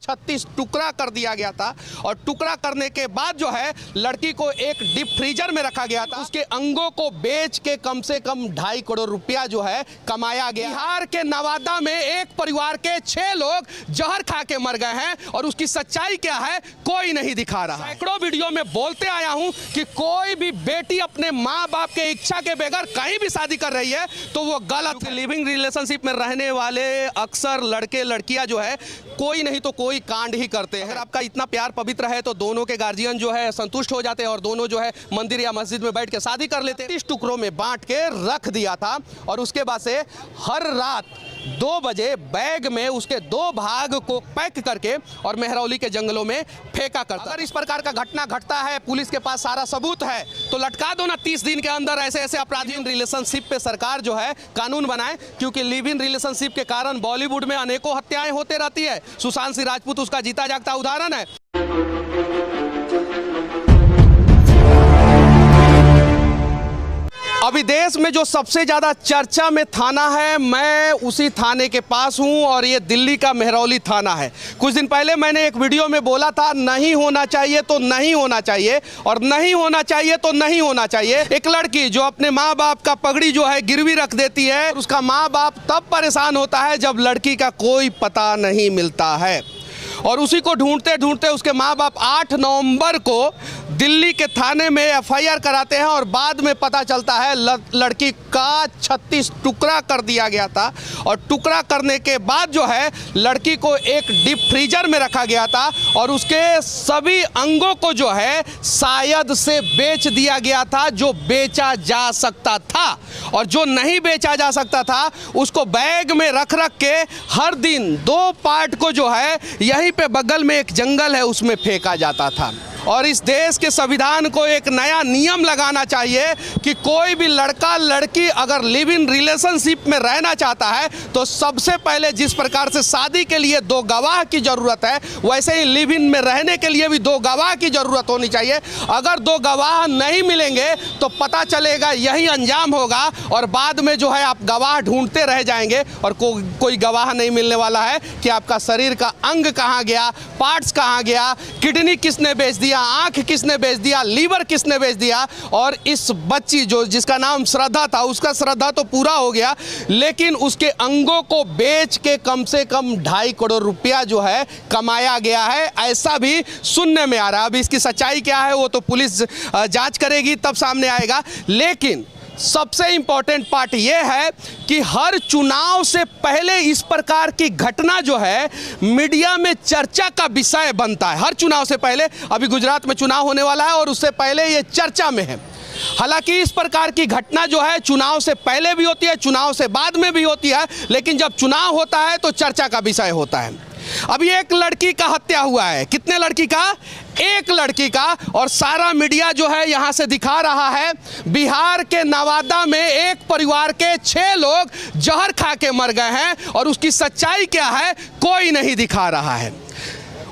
36 टुकड़ा कर दिया गया था और टुकड़ा करने के बाद जो है लड़की को एक डीप फ्रीजर में रखा गया था। उसके अंगों को बेच के कम से कम 2.5 करोड़ रुपया जो है कमाया गया। बिहार के नवादा में एक परिवार के 6 लोग जहर खा के मर गए हैं और उसकी सच्चाई क्या है कोई नहीं दिखा रहा। सैकड़ों वीडियो में बोलते आया हूं कि कोई भी बेटी अपने माँ बाप के इच्छा के बगैर कहीं भी शादी कर रही है तो वो गलत। लिविंग रिलेशनशिप में रहने वाले अक्सर लड़के लड़कियां जो है कोई नहीं तो कोई कांड ही करते हैं। अगर आपका इतना प्यार पवित्र है तो दोनों के गार्जियन जो है संतुष्ट हो जाते हैं और दोनों जो है मंदिर या मस्जिद में बैठ के शादी कर लेते हैं। 30 टुकड़ों में बांट के रख दिया था और उसके बाद से हर रात 2 बजे बैग में उसके 2 भाग को पैक करके और मेहरौली के जंगलों में फेंका करता। अगर इस प्रकार का घटना घटता है, पुलिस के पास सारा सबूत है तो लटका दो ना 30 दिन के अंदर ऐसे ऐसे अपराधी। रिलेशनशिप पे सरकार जो है कानून बनाए, क्योंकि लिव इन रिलेशनशिप के कारण बॉलीवुड में अनेकों हत्याएं होते रहती है। सुशांत सिंह राजपूत उसका जीता जागता उदाहरण है। अभी देश में जो सबसे ज्यादा चर्चा में थाना है, मैं उसी थाने के पास हूं और ये दिल्ली का मेहरौली थाना है। कुछ दिन पहले मैंने एक वीडियो में बोला था नहीं होना चाहिए तो नहीं होना चाहिए और नहीं होना चाहिए तो नहीं होना चाहिए। एक लड़की जो अपने माँ बाप का पगड़ी जो है गिरवी रख देती है, उसका माँ बाप तब परेशान होता है जब लड़की का कोई पता नहीं मिलता है और उसी को ढूंढते ढूंढते उसके माँ बाप 8 नवंबर को दिल्ली के थाने में एफआईआर कराते हैं और बाद में पता चलता है लड़की का 36 टुकड़ा कर दिया गया था और टुकड़ा करने के बाद जो है लड़की को एक डीप फ्रीजर में रखा गया था और उसके सभी अंगों को जो है शायद से बेच दिया गया था। जो बेचा जा सकता था और जो नहीं बेचा जा सकता था उसको बैग में रख रख के हर दिन 2 पार्ट को जो है यहीं पे बगल में एक जंगल है उसमें फेंका जाता था। और इस देश के संविधान को एक नया नियम लगाना चाहिए कि कोई भी लड़का लड़की अगर लिव इन रिलेशनशिप में रहना चाहता है तो सबसे पहले जिस प्रकार से शादी के लिए 2 गवाह की ज़रूरत है, वैसे ही लिव इन में रहने के लिए भी 2 गवाह की ज़रूरत होनी चाहिए। अगर 2 गवाह नहीं मिलेंगे तो पता चलेगा यही अंजाम होगा और बाद में जो है आप गवाह ढूंढते रह जाएंगे और कोई गवाह नहीं मिलने वाला है कि आपका शरीर का अंग कहाँ गया, पार्ट्स कहाँ गया, किडनी किसने बेच दिया, आंख किसने बेच दिया, लीवर किसने बेच दिया। और इस बच्ची जो जिसका नाम श्रद्धा था, उसका श्रद्धा तो पूरा हो गया लेकिन उसके अंगों को बेच के कम से कम 2.5 करोड़ रुपया जो है कमाया गया है, ऐसा भी सुनने में आ रहा है। अब इसकी सच्चाई क्या है वो तो पुलिस जांच करेगी तब सामने आएगा। लेकिन सबसे इंपॉर्टेंट पार्ट ये है कि हर चुनाव से पहले इस प्रकार की घटना जो है मीडिया में चर्चा का विषय बनता है। हर चुनाव से पहले, अभी गुजरात में चुनाव होने वाला है और उससे पहले ये चर्चा में है। हालांकि इस प्रकार की घटना जो है चुनाव से पहले भी होती है, चुनाव से बाद में भी होती है, लेकिन जब चुनाव होता है तो चर्चा का विषय होता है। अभी एक लड़की का हत्या हुआ है। कितने लड़की का? एक लड़की का। और सारा मीडिया जो है यहां से दिखा रहा है बिहार के नवादा में एक परिवार के 6 लोग जहर खा के मर गए हैं और उसकी सच्चाई क्या है कोई नहीं दिखा रहा है।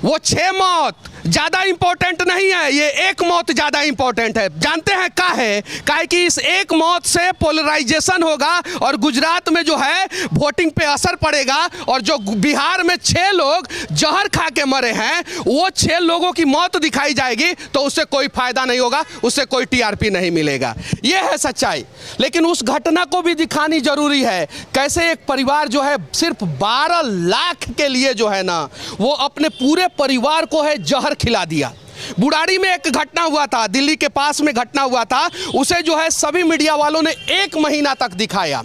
वो 6 मौत ज्यादा इंपॉर्टेंट नहीं है, ये एक मौत ज्यादा इंपॉर्टेंट है। जानते हैं काहे कि इस एक मौत से पोलराइजेशन होगा और गुजरात में जो है वोटिंग पे असर पड़ेगा और जो बिहार में 6 लोग जहर खा के मरे हैं वो 6 लोगों की मौत दिखाई जाएगी तो उससे कोई फायदा नहीं होगा, उससे कोई टीआरपी नहीं मिलेगा। ये है सच्चाई। लेकिन उस घटना को भी दिखानी जरूरी है। कैसे एक परिवार जो है सिर्फ 12 लाख के लिए जो है ना वो अपने पूरे परिवार को है जहर खिला दिया। बुढ़ाड़ी में एक घटना हुआ था, दिल्ली के पास में घटना हुआ था, उसे जो है सभी मीडिया वालों ने 1 महीना तक दिखाया।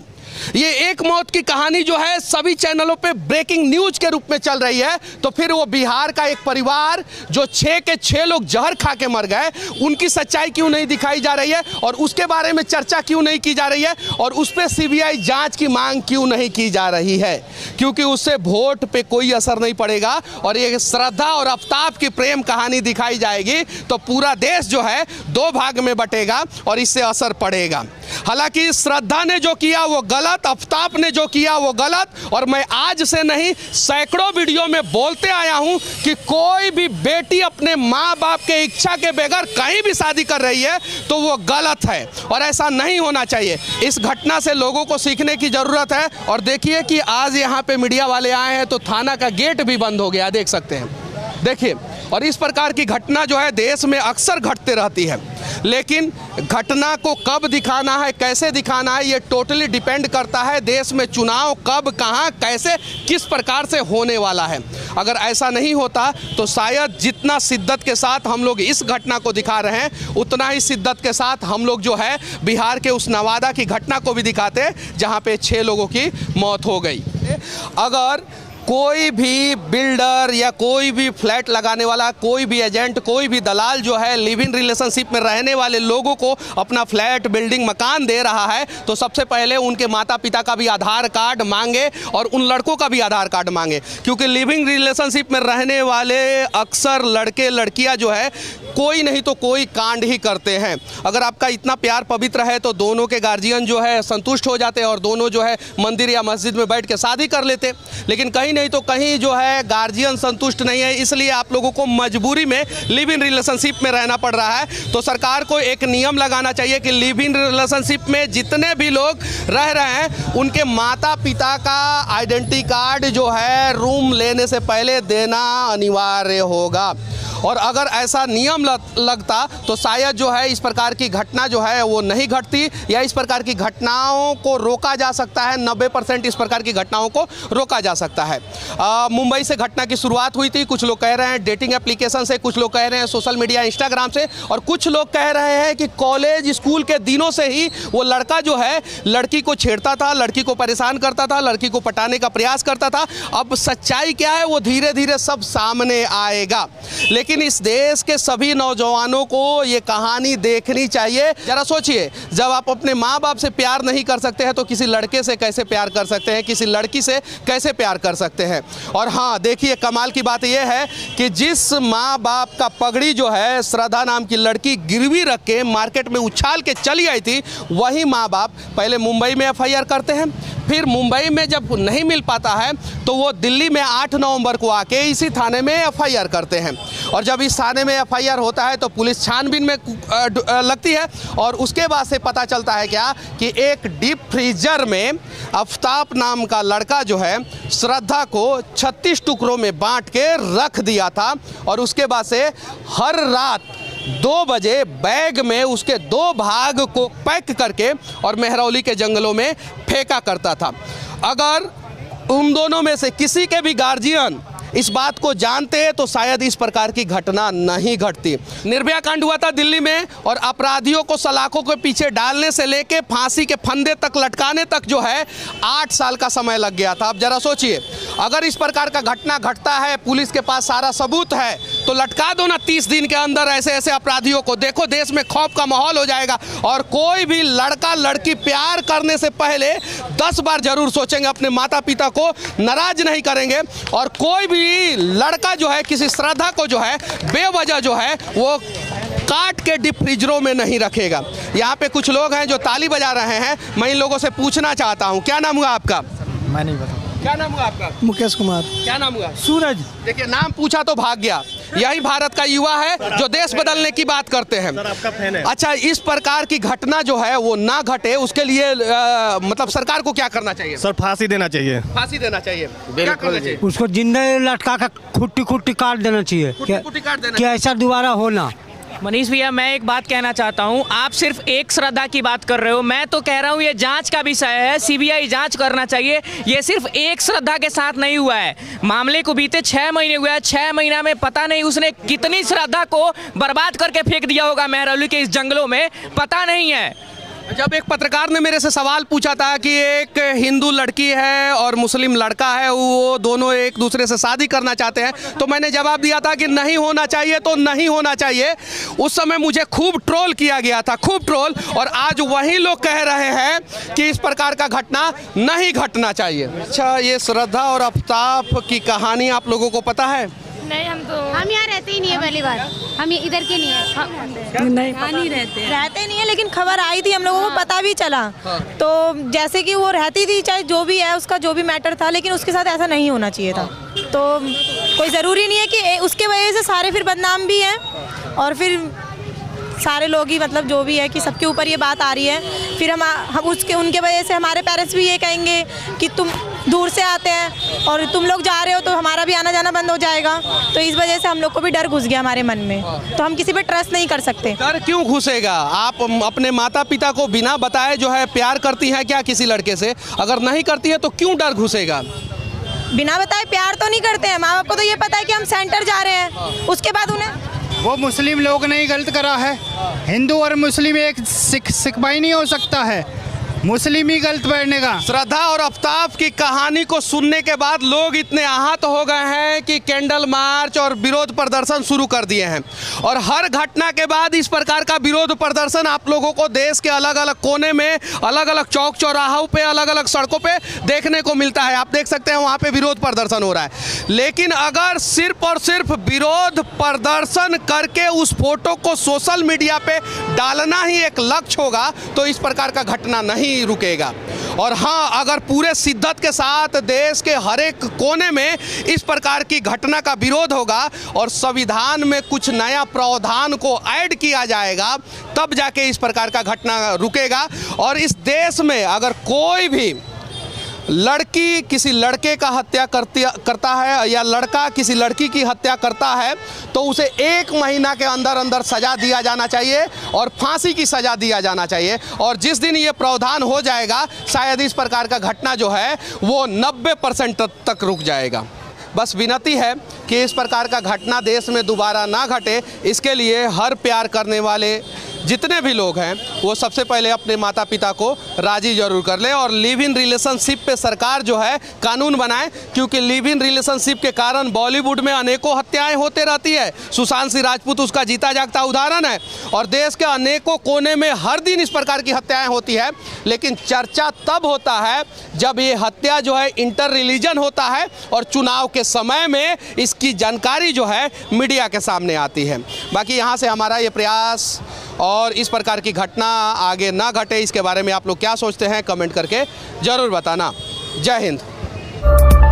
ये एक मौत की कहानी जो है सभी चैनलों पे ब्रेकिंग न्यूज के रूप में चल रही है। तो फिर वो बिहार का एक परिवार जो 6 के 6 लोग जहर खा के मर गए, उनकी सच्चाई क्यों नहीं दिखाई जा रही है और उसके बारे में चर्चा क्यों नहीं की जा रही है और उस पर सीबीआई जांच की मांग क्यों नहीं की जा रही है? क्योंकि उससे वोट पे कोई असर नहीं पड़ेगा और ये श्रद्धा और आफ्ताब की प्रेम कहानी दिखाई जाएगी तो पूरा देश जो है 2 भाग में बटेगा और इससे असर पड़ेगा। हालांकि श्रद्धा ने जो किया वो गलत, आफ्ताब ने जो किया वो गलत, और मैं आज से नहीं सैकड़ों वीडियो में बोलते आया हूं कि कोई भी बेटी अपने माँ बाप के इच्छा के बगैर कहीं भी शादी कर रही है तो वो गलत है और ऐसा नहीं होना चाहिए। इस घटना से लोगों को सीखने की ज़रूरत है। और देखिए कि आज यहाँ पे मीडिया वाले आए हैं तो थाना का गेट भी बंद हो गया, देख सकते हैं, देखिए। और इस प्रकार की घटना जो है देश में अक्सर घटते रहती है, लेकिन घटना को कब दिखाना है, कैसे दिखाना है, ये टोटली डिपेंड करता है देश में चुनाव कब, कहाँ, कैसे, किस प्रकार से होने वाला है। अगर ऐसा नहीं होता तो शायद जितना शिद्दत के साथ हम लोग इस घटना को दिखा रहे हैं उतना ही शिद्दत के साथ हम लोग जो है बिहार के उस नवादा की घटना को भी दिखाते जहाँ पे 6 लोगों की मौत हो गई। अगर कोई भी बिल्डर या कोई भी फ्लैट लगाने वाला, कोई भी एजेंट, कोई भी दलाल जो है लिव इन रिलेशनशिप में रहने वाले लोगों को अपना फ्लैट, बिल्डिंग, मकान दे रहा है तो सबसे पहले उनके माता पिता का भी आधार कार्ड मांगे और उन लड़कों का भी आधार कार्ड मांगे, क्योंकि लिविंग रिलेशनशिप में रहने वाले अक्सर लड़के लड़कियां जो है कोई नहीं तो कोई कांड ही करते हैं। अगर आपका इतना प्यार पवित्र है तो दोनों के गार्जियन जो है संतुष्ट हो जाते और दोनों जो है मंदिर या मस्जिद में बैठ के शादी कर लेते, लेकिन कहीं नहीं तो कहीं जो है गार्जियन संतुष्ट नहीं है, इसलिए आप लोगों को मजबूरी में लिव इन रिलेशनशिप में रहना पड़ रहा है। तो सरकार को एक नियम लगाना चाहिए कि लिव इन रिलेशनशिप में जितने भी लोग रह रहे हैं उनके माता पिता का आइडेंटिटी कार्ड जो है रूम लेने से पहले देना अनिवार्य होगा। और अगर ऐसा नियम लगता तो शायद जो है इस प्रकार की घटना जो है वो नहीं घटती, या इस प्रकार की घटनाओं को रोका जा सकता है। 90% इस प्रकार की घटनाओं को रोका जा सकता है। मुंबई से घटना की शुरुआत हुई थी, कुछ लोग कह रहे हैं डेटिंग एप्लीकेशन से, कुछ लोग कह रहे हैं सोशल मीडिया इंस्टाग्राम से, और कुछ लोग कह रहे हैं कि कॉलेज स्कूल के दिनों से ही वो लड़का जो है लड़की को छेड़ता था, लड़की को परेशान करता था, लड़की को पटाने का प्रयास करता था। अब सच्चाई क्या है वो धीरे धीरे सब सामने आएगा, लेकिन इस देश के सभी नौजवानों को ये कहानी देखनी चाहिए। जरा सोचिए, जब आप अपने माँ बाप से प्यार नहीं कर सकते हैं तो किसी लड़के से कैसे प्यार कर सकते हैं, किसी लड़की से कैसे प्यार कर सकते हैं। और हाँ, देखिए कमाल की बात यह है कि जिस माँ बाप का पगड़ी जो है श्रद्धा नाम की लड़की गिरवी रख के मार्केट में उछाल के चली आई थी, वही माँ बाप पहले मुंबई में FIR करते हैं, फिर मुंबई में जब नहीं मिल पाता है तो वो दिल्ली में 8 नवंबर को आके इसी थाने में FIR करते हैं। और जब इस थाने में FIR होता है तो पुलिस छानबीन में लगती है, और उसके बाद से पता चलता है क्या कि एक डीप फ्रीजर में आफ्ताब नाम का लड़का जो है श्रद्धा को 36 टुकड़ों में बांट के रख दिया था, और उसके बाद से हर रात 2 बजे बैग में उसके 2 भाग को पैक करके और मेहरौली के जंगलों में फेंका करता था। अगर उन दोनों में से किसी के भी गार्जियन इस बात को जानते हैं तो शायद इस प्रकार की घटना नहीं घटती। निर्भया कांड हुआ था दिल्ली में, और अपराधियों को सलाखों के पीछे डालने से लेके फांसी के फंदे तक लटकाने तक जो है 8 साल का समय लग गया था। अब जरा सोचिए, अगर इस प्रकार का घटना घटता है, पुलिस के पास सारा सबूत है, तो लटका दो ना 30 दिन के अंदर ऐसे ऐसे अपराधियों को। देखो देश में खौफ का माहौल हो जाएगा, और कोई भी लड़का लड़की प्यार करने से पहले 10 बार जरूर सोचेंगे, अपने माता पिता को नाराज नहीं करेंगे। और कोई भी लड़का जो है किसी श्रद्धा को जो है बेवजह जो है वो काट के डीप फ्रीजरों में नहीं रखेगा। यहाँ पे कुछ लोग हैं जो ताली बजा रहे हैं, मैं इन लोगों से पूछना चाहता हूँ, क्या नाम हुआ आपका? मैं नहीं बता। क्या नाम हुआ आपका? मुकेश कुमार। क्या नाम हुआ? सूरज। देखिए, नाम पूछा तो भाग गया। यही भारत का युवा है जो देश बदलने की बात करते हैं। सर, आपका फैन है। अच्छा, इस प्रकार की घटना जो है वो ना घटे, उसके लिए मतलब सरकार को क्या करना चाहिए? सर, फांसी देना चाहिए। फांसी देना चाहिए, क्या करना चाहिए? उसको जिंदा लटका कर खुट्टी काट देना चाहिए। कुट्टी काट देना क्या ऐसा दोबारा होना? मनीष भैया, मैं एक बात कहना चाहता हूं, आप सिर्फ एक श्रद्धा की बात कर रहे हो, मैं तो कह रहा हूं ये जांच का विषय है, CBI जांच करना चाहिए। ये सिर्फ एक श्रद्धा के साथ नहीं हुआ है, मामले को बीते 6 महीने हुए हैं। 6 महीना में पता नहीं उसने कितनी श्रद्धा को बर्बाद करके फेंक दिया होगा मेहरौली के इस जंगलों में, पता नहीं है। जब एक पत्रकार ने मेरे से सवाल पूछा था कि एक हिंदू लड़की है और मुस्लिम लड़का है, वो दोनों एक दूसरे से शादी करना चाहते हैं, तो मैंने जवाब दिया था कि नहीं होना चाहिए तो नहीं होना चाहिए। उस समय मुझे खूब ट्रोल किया गया था, खूब ट्रोल, और आज वही लोग कह रहे हैं कि इस प्रकार का घटना नहीं घटना चाहिए। अच्छा, ये श्रद्धा और आफ्ताब की कहानी आप लोगों को पता है? नहीं हम यहाँ रहते ही नहीं है, पहली बार हम इधर के नहीं है। नहीं रहते नहीं है, लेकिन खबर आई थी हम लोगों को, पता भी चला। तो जैसे कि वो रहती थी, चाहे जो भी है उसका जो भी मैटर था, लेकिन उसके साथ ऐसा नहीं होना चाहिए था। तो कोई ज़रूरी नहीं है कि उसके वजह से सारे फिर बदनाम भी हैं और फिर सारे लोग ही, मतलब जो भी है कि सबके ऊपर ये बात आ रही है। फिर हम उनके वजह से हमारे पेरेंट्स भी ये कहेंगे कि तुम दूर से आते हैं और तुम लोग जा रहे हो तो हमारा भी आना जाना बंद हो जाएगा। तो इस वजह से हम लोग को भी डर घुस गया हमारे मन में, तो हम किसी पे ट्रस्ट नहीं कर सकते। डर क्यों घुसेगा? आप अपने माता पिता को बिना बताए जो है प्यार करती हैं क्या किसी लड़के से? अगर नहीं करती है तो क्यों डर घुसेगा? बिना बताए प्यार तो नहीं करते हैं। माँ बाप को तो ये पता है कि हम सेंटर जा रहे हैं, उसके बाद उन्हें वो मुस्लिम लोग ने ही गलत करा है। हिंदू और मुस्लिम एक सिखवाई नहीं हो सकता है, मुस्लिम ही गलत बैठने का। श्रद्धा और आफ्ताब की कहानी को सुनने के बाद लोग इतने आहत हो गए हैं कि कैंडल मार्च और विरोध प्रदर्शन शुरू कर दिए हैं। और हर घटना के बाद इस प्रकार का विरोध प्रदर्शन आप लोगों को देश के अलग अलग कोने में, अलग अलग चौक चौराहों पे, अलग अलग सड़कों पे देखने को मिलता है। आप देख सकते हैं वहाँ पे विरोध प्रदर्शन हो रहा है। लेकिन अगर सिर्फ और सिर्फ विरोध प्रदर्शन करके उस फोटो को सोशल मीडिया पे डालना ही एक लक्ष्य होगा तो इस प्रकार का घटना नहीं रुकेगा। और हाँ, अगर पूरे शिद्दत के साथ देश के हर एक कोने में इस प्रकार की घटना का विरोध होगा और संविधान में कुछ नया प्रावधान को ऐड किया जाएगा, तब जाके इस प्रकार का घटना रुकेगा। और इस देश में अगर कोई भी लड़की किसी लड़के का हत्या करता है या लड़का किसी लड़की की हत्या करता है तो उसे 1 महीना के अंदर अंदर सज़ा दिया जाना चाहिए और फांसी की सज़ा दिया जाना चाहिए। और जिस दिन ये प्रावधान हो जाएगा शायद इस प्रकार का घटना जो है वो 90% तक रुक जाएगा। बस विनती है कि इस प्रकार का घटना देश में दोबारा ना घटे, इसके लिए हर प्यार करने वाले जितने भी लोग हैं वो सबसे पहले अपने माता पिता को राज़ी ज़रूर कर लें और लिव इन रिलेशनशिप पे सरकार जो है कानून बनाए, क्योंकि लिव इन रिलेशनशिप के कारण बॉलीवुड में अनेकों हत्याएं होते रहती है। सुशांत सिंह राजपूत उसका जीता जागता उदाहरण है और देश के अनेकों कोने में हर दिन इस प्रकार की हत्याएं होती है। लेकिन चर्चा तब होता है जब ये हत्या जो है इंटर रिलीजन होता है और चुनाव के समय में इसकी जानकारी जो है मीडिया के सामने आती है। बाकी यहाँ से हमारा ये प्रयास और इस प्रकार की घटना आगे ना घटे, इसके बारे में आप लोग क्या सोचते हैं कमेंट करके ज़रूर बताना। जय हिंद।